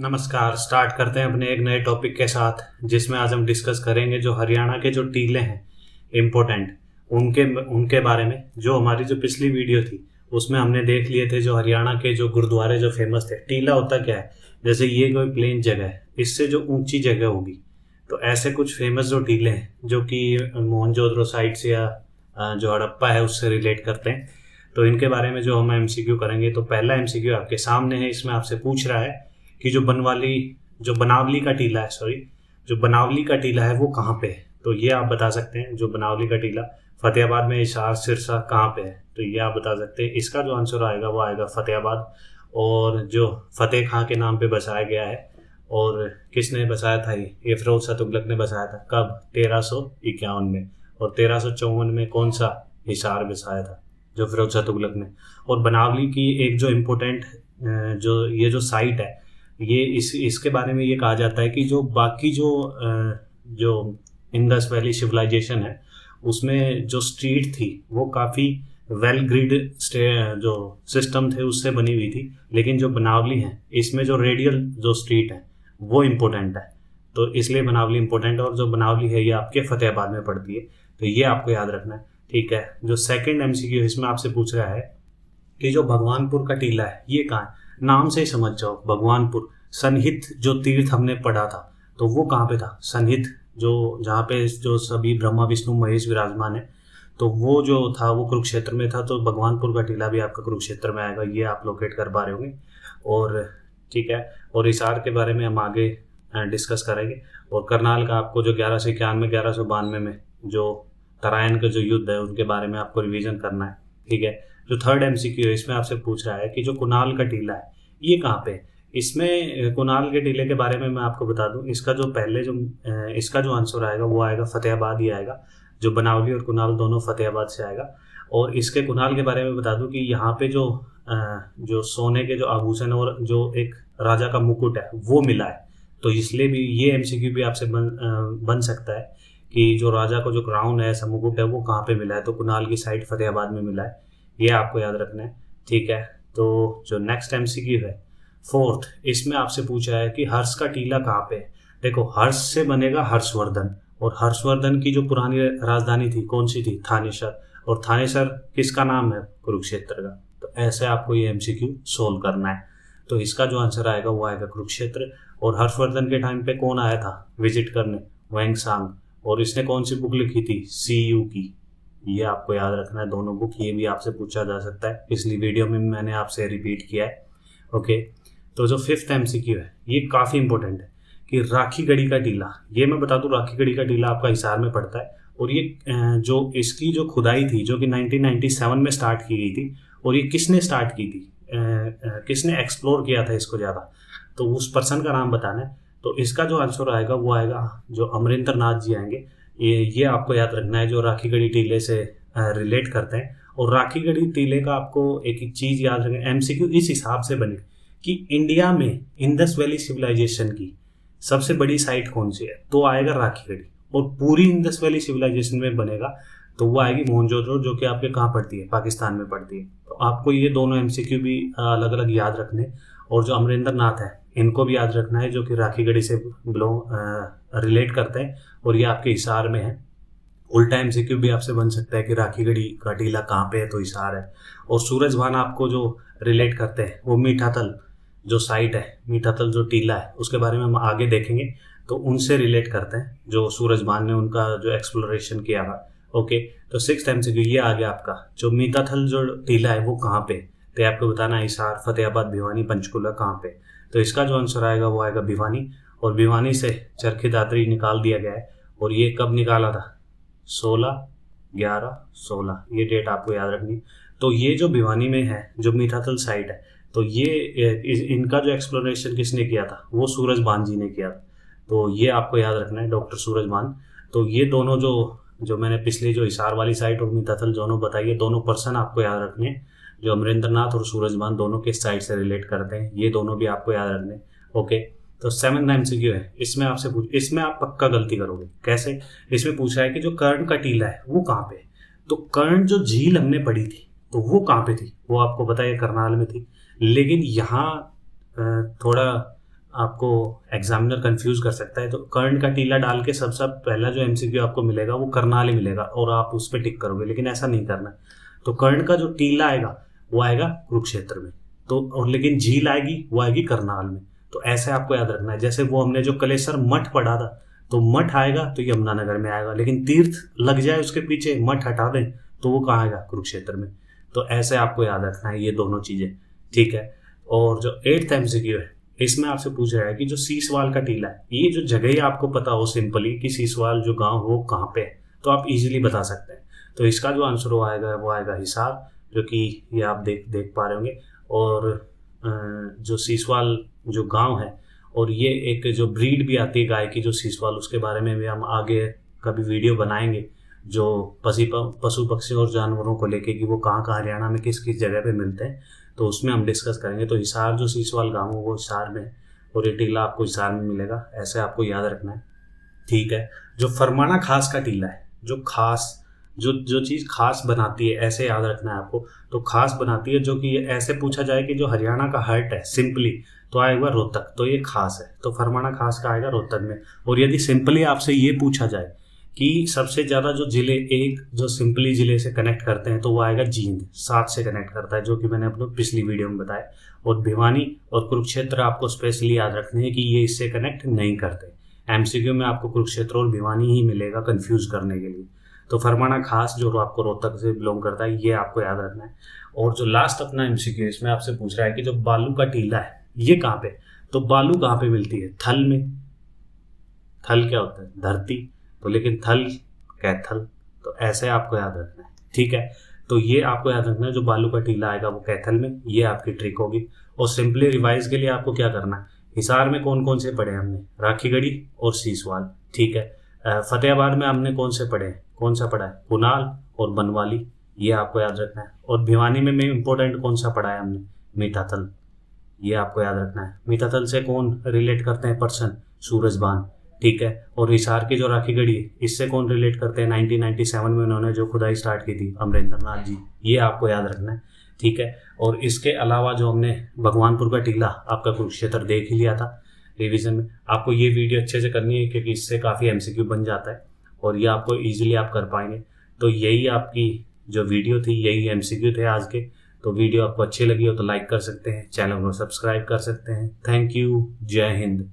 नमस्कार। स्टार्ट करते हैं अपने एक नए टॉपिक के साथ, जिसमें आज हम डिस्कस करेंगे जो हरियाणा के जो टीले हैं इम्पोर्टेंट, उनके उनके बारे में। जो हमारी जो पिछली वीडियो थी उसमें हमने देख लिए थे जो हरियाणा के जो गुरुद्वारे जो फेमस थे। टीला होता क्या है, जैसे ये कोई प्लेन जगह है, इससे जो ऊंची जगह होगी तो ऐसे कुछ फेमस जो टीले हैं जो कि मोहनजोदड़ो साइड से या जो हड़प्पा है उससे रिलेट करते हैं, तो इनके बारे में जो हम एमसीक्यू करेंगे। तो पहला एमसीक्यू आपके सामने है। इसमें आपसे पूछ रहा है कि जो बनावली का टीला है, जो बनावली का टीला है वो कहाँ पे है। तो ये आप बता सकते हैं। जो बनावली का टीला फतेहाबाद में, हिसार, सिरसा कहाँ पे है, तो ये आप बता सकते हैं। इसका जो आंसर आएगा वो आएगा फतेहाबाद। और जो फतेह खां के नाम पे बसाया गया है, और किसने बसाया था ये फिरोज शाह तुगलक ने बसाया था। कब? 1351 में। और 1354 में कौन सा हिसार बसाया था, जो फिरोज शाह तुगलक ने। और बनावली की एक जो इम्पोर्टेंट जो साइट है, ये इसके बारे में ये कहा जाता है कि जो बाकी जो इंडस वैली सिविलाइजेशन है उसमें जो स्ट्रीट थी वो काफ़ी वेल ग्रिड जो सिस्टम थे उससे बनी हुई थी, लेकिन जो बनावली है इसमें जो रेडियल जो स्ट्रीट है वो इम्पोर्टेंट है। तो इसलिए बनावली इम्पोर्टेंट है। और जो बनावली है ये आपके फतेहाबाद में पड़ती है, तो ये आपको याद रखना है। ठीक है। जो सेकंड एमसीक्यू इसमें आपसे पूछ रहा है कि जो भगवानपुर का टीला है ये कहाँ है। नाम से ही समझ जाओ, भगवानपुर। सनहित जो तीर्थ हमने पढ़ा था तो वो कहाँ पे था? सनहित, जो जहाँ पे जो सभी ब्रह्मा विष्णु महेश विराजमान है, तो वो जो था वो कुरुक्षेत्र में था। तो भगवानपुर का टीला भी आपका कुरुक्षेत्र में आएगा। ये आप लोकेट कर पा रहे होंगे। और ठीक है। और हिसार के बारे में हम आगे डिस्कस करेंगे। और करनाल का आपको जो 1191 1192 में जो तराइन का जो युद्ध है उनके बारे में आपको रिवीजन करना है। ठीक है। जो थर्ड एमसीक्यू है इसमें आपसे पूछ रहा है कि जो कुणाल का टीला है ये कहाँ पे है। इसमें कुणाल के टीले के बारे में मैं आपको बता दूं, इसका जो आंसर आएगा वो आएगा फतेहाबाद ही आएगा। जो बनावली और कुणाल दोनों फतेहाबाद से आएगा। और इसके कुणाल के बारे में बता दूं कि यहाँ पे जो सोने के जो आभूषण और जो एक राजा का मुकुट है वो मिला है। तो इसलिए भी ये एमसीक्यू भी आपसे बन सकता है कि जो राजा को जो क्राउन है, ऐसा मुकुट है, वो कहाँ पे मिला है। तो कुणाल की साइड फतेहाबाद में मिला है। ये आपको याद रखना है। ठीक है। तो जो नेक्स्ट एमसीक्यू है फोर्थ, इसमें आपसे पूछा है कि हर्ष का टीला कहाँ पे है। देखो, हर्ष से बनेगा हर्षवर्धन, और हर्षवर्धन की जो पुरानी राजधानी थी कौन सी थी? थानेसर। और थानेसर किसका नाम है? कुरुक्षेत्र का। तो ऐसे आपको ये एमसीक्यू सोल्व करना है। तो इसका जो आंसर आएगा वो आएगा कुरुक्षेत्र। और हर्षवर्धन के टाइम पे कौन आया था विजिट करने? वैंगसांग। और इसने कौन सी बुक लिखी थी? सीयू की। ये आपको याद रखना है, दोनों बुक। ये भी आपसे पूछा जा सकता है, पिछली वीडियो में मैंने आपसे रिपीट किया है। ओके। तो जो फिफ्थ एमसीक्यू है ये काफ़ी इंपॉर्टेंट है कि राखीगढ़ी का टीला। ये मैं बता दूं, राखीगढ़ी का टीला आपका हिसार में पड़ता है। और ये जो इसकी जो खुदाई थी जो कि 1997 में स्टार्ट की गई थी। और ये किसने स्टार्ट की थी, किसने एक्सप्लोर किया था इसको ज़्यादा, तो उस पर्सन का नाम बताना है। तो इसका जो आंसर आएगा वो आएगा जो अमरिंदर नाथ जी आएंगे। ये आपको याद रखना है, जो राखीगढ़ी टीले से रिलेट करते हैं। और राखीगढ़ी टीले का आपको एक चीज़ याद रखें, एमसीक्यू इस हिसाब से बने कि इंडिया में इंडस वैली सिविलाइजेशन की सबसे बड़ी साइट कौन सी है, तो आएगा राखीगढ़ी। और पूरी इंडस वैली सिविलाइजेशन में बनेगा तो वो आएगी मोहनजोदड़ो, जो कि आपके कहाँ पड़ती है? पाकिस्तान में पड़ती है। तो आपको ये दोनों एमसीक्यू भी अलग अलग याद रखने। और जो अमरिंदर नाथ है इनको भी याद रखना है, जो कि राखीगढ़ी से रिलेट करते हैं। और ये आपके हिसार में है। उल्टा एमसीक्यू भी आपसे बन सकता है कि राखीगढ़ी का टीला कहाँ पे है, तो हिसार है। और सूरजभान आपको जो रिलेट करते हैं वो मीठातल जो साइट है, मीठातल जो टीला है, उसके बारे में हम आगे देखेंगे। तो उनसे रिलेट करते हैं जो सूरजभान ने उनका जो एक्सप्लोरेशन किया था। ओके। तो सिक्स्थ एमसीक्यू ये आ गया आपका, जो मीठातल जो टीला है वो कहाँ पे, तो आपको बताना है हिसार, फतेहाबाद, भिवानी, पंचकुला कहाँ पे। तो इसका जो आंसर आएगा वो आएगा भिवानी। और भिवानी से चरखी दादरी निकाल दिया गया है। और ये कब निकाला था? 16/11/16, ये डेट आपको याद रखनी। तो ये जो भिवानी में है, जो मीठातल साइट है, तो ये इनका जो एक्सप्लोरेशन किसने किया था? वो सूरजभान जी ने किया था। तो ये आपको याद रखना है, डॉक्टर सूरजभान। तो ये दोनों जो मैंने पिछली जो हिसार वाली साइट और मीठातल दोनों बताई है, दोनों पर्सन आपको याद रखने हैं। जो अमरिंदर नाथ और सूरजभान दोनों किस साइड से रिलेट करते हैं, ये दोनों भी आपको याद रखने। ओके। तो 7th एमसीक्यू है, इसमें आप पक्का गलती करोगे। कैसे? इसमें पूछा है कि जो कर्ण का टीला है वो कहाँ पे है। तो कर्ण जो झील हमने पढ़ी थी तो वो कहाँ पे थी? वो आपको बताइए करनाल में थी। लेकिन यहाँ थोड़ा आपको एग्जामिनर कंफ्यूज कर सकता है। तो कर्ण का टीला डाल के सबसे पहला जो एमसीक्यू आपको मिलेगा वो करनाल ही मिलेगा और आप उस पर टिक करोगे, लेकिन ऐसा नहीं करना है। तो कर्ण का जो टीला आएगा वो आएगा कुरुक्षेत्र में, तो और लेकिन झील आएगी वो आएगी करनाल में। तो ऐसे आपको याद रखना है। जैसे वो हमने जो कलेसर मठ पढ़ा था, तो मठ आएगा तो यमुनानगर में आएगा, लेकिन तीर्थ लग जाए उसके पीछे, मठ हटा दें तो वो कहाँ आएगा, कुरुक्षेत्र में। तो ऐसे आपको याद रखना है ये दोनों चीजें, ठीक है। और जो 8th एमसीक्यू है इसमें आपसे पूछ रहा है कि जो सीसवाल का टीला है, ये जो जगह ही आपको पता हो सिंपली कि सीसवाल जो गांव हो कहाँ पे है, तो आप इजीली बता सकते हैं। तो इसका जो आंसर वो आएगा हिसार, जो कि ये आप देख पा रहे होंगे। और जो सीसवाल जो गांव है, और ये एक जो ब्रीड भी आती है गाय की जो सीसवाल, उसके बारे में भी हम आगे कभी वीडियो बनाएंगे, जो पशु पक्षी और जानवरों को लेके कि वो कहाँ हरियाणा में किस किस जगह पे मिलते हैं, तो उसमें हम डिस्कस करेंगे। तो हिसार जो सीसवाल गाँव है वो हिसार में है, और ये टीला आपको हिसार में मिलेगा, ऐसे आपको याद रखना है, ठीक है। जो फरमाना खास का टीला है, जो खास जो चीज़ खास बनाती है, ऐसे याद रखना है आपको। तो खास बनाती है, जो कि ऐसे पूछा जाए कि जो हरियाणा का हार्ट है सिंपली, तो आएगा रोहतक, तो ये खास है, तो फरमाना खास का आएगा रोहतक में। और यदि सिंपली आपसे ये पूछा जाए कि सबसे ज़्यादा जो जिले एक जो सिंपली जिले से कनेक्ट करते हैं, तो वो आएगा जींद, 7 से कनेक्ट करता है, जो कि मैंने अपने पिछली वीडियो में बताया। और भिवानी और कुरुक्षेत्र आपको स्पेशली याद रखने हैं कि ये इससे कनेक्ट नहीं करते। एमसीक्यू में आपको कुरुक्षेत्र और भिवानी ही मिलेगा कंफ्यूज करने के लिए। तो फरमाना खास जो आपको रोहतक से बिलोंग करता है, ये आपको याद रखना है। और जो लास्ट अपना एमसीक्यू इसमें आपसे पूछ रहा है कि जो बालू का टीला है ये कहाँ पे, तो बालू कहाँ पे मिलती है, थल में। थल क्या होता है, धरती, तो लेकिन थल कैथल, तो ऐसे आपको याद रखना है, ठीक है। तो ये आपको याद रखना है, जो बालू का टीला आएगा वो कैथल में, ये आपकी ट्रिक होगी। और सिंपली रिवाइज के लिए आपको क्या करना है, हिसार में कौन कौन से पढ़े हमने, राखीगढ़ी और सीसवाल, ठीक है। फतेहाबाद में हमने कौन से पढ़े, कौन सा पढ़ा है, कुनाल और बनवाली, ये आपको याद रखना है। और भिवानी में इम्पोर्टेंट कौन सा पढ़ा है हमने, मीठाथल, ये आपको याद रखना है। मीठाथल से कौन रिलेट करते हैं पर्सन, सूरजबान, ठीक है। और हिसार की जो राखीगढ़ी है इससे कौन रिलेट करते हैं, 1997 में उन्होंने जो खुदाई स्टार्ट की थी, अमरेंद्र नाथ जी, ये आपको याद रखना है, ठीक है। और इसके अलावा जो हमने भगवानपुर का टीला आपका कुरुक्षेत्र देख ही लिया था रिवीजन में, आपको ये वीडियो अच्छे से करनी है क्योंकि इससे काफ़ी एमसीक्यू बन जाता है और ये आपको ईजिली आप कर पाएंगे। तो यही आपकी जो वीडियो थी, यही एमसीक्यू थे आज के। तो वीडियो आपको अच्छी लगी हो तो लाइक कर सकते हैं, चैनल को सब्सक्राइब कर सकते हैं। थैंक यू, जय हिंद।